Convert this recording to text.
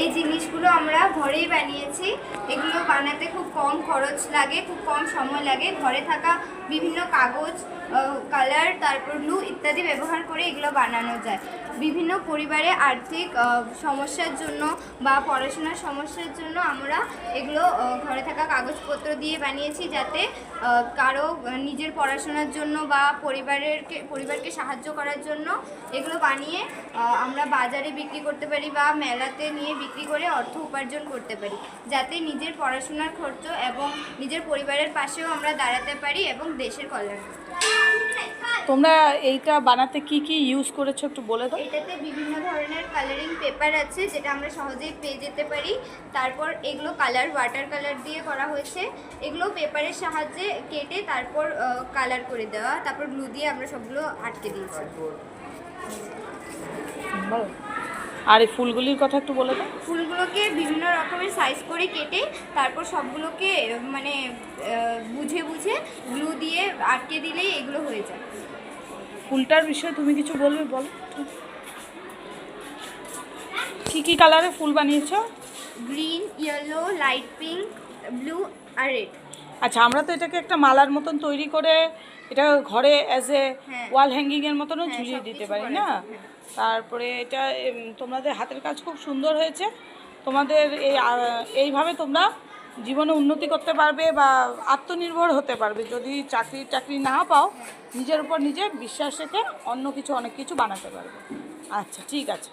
এই জিনিসগুলো আমরা ঘরেই বানিয়েছি। এগুলো বানাতে খুব কম খরচ লাগে, খুব কম সময় লাগে। ঘরে থাকা বিভিন্ন কাগজ, কালার, তারপর গ্লু ইত্যাদি ব্যবহার করে এগুলো বানানো যায়। বিভিন্ন পরিবারে আর্থিক সমস্যার জন্য বা পড়াশোনার সমস্যার জন্য আমরা এগুলো ঘরে থাকা কাগজপত্র দিয়ে বানিয়েছি, যাতে কারো নিজের পড়াশোনার জন্য বা পরিবারকে সাহায্য করার জন্য এগুলো বানিয়ে আমরা বাজারে বিক্রি করতে পারি বা মেলাতে নিয়ে বিক্রি করে অর্থ উপার্জন করতে পারি, যাতে নিজের পড়াশোনার খরচ এবং নিজের পরিবারের পাশেও আমরা দাঁড়াতে পারি এবং দেশের কল্যাণ। তোমরা এইটা বানাতে কি কি ইউজ করেছো একটু বলে দাও। এটাতে বিভিন্ন ধরনের কালারিং পেপার আছে, যেটা আমরা সহজেই পেয়ে যেতে পারি। তারপর এগুলো ওয়াটার কালার দিয়ে করা হয়েছে। এগুলো পেপারের সাহায্যে কেটে তারপর কালার করে দেওয়া, তারপর গ্লু দিয়ে আমরা সবগুলো আটকে দিয়েছি। আর এই ফুলগুলির কথা একটু বলে দাও। ফুলগুলোকে বিভিন্ন রকমের সাইজ করে কেটে তারপর সবগুলোকে মানে বুঝে বুঝে গ্লু দিয়ে আটকে দিলেই এগুলো হয়ে যায়। ফুলটার বিষয়ে তুমি কিছু বলবে, বলো। কি কি কালারে ফুল বানিয়েছো? Green, yellow, light pink, blue আর রেড। আচ্ছা, আমরা তো এটাকে একটা মালার মতন তৈরি করে এটা ঘরে অ্যাজ এ ওয়াল হ্যাঙ্গিংয়ের মতনও ঝুলিয়ে দিতে পারি না? তারপরে এটা তোমাদের হাতের কাজ খুব সুন্দর হয়েছে। তোমাদের এইভাবে তোমরা জীবনে উন্নতি করতে পারবে বা আত্মনির্ভর হতে পারবে। যদি চাকরি না পাও, নিজের উপর নিজে বিশ্বাস রেখে অন্য কিছু অনেক কিছু বানাতে পারবে। আচ্ছা, ঠিক আছে।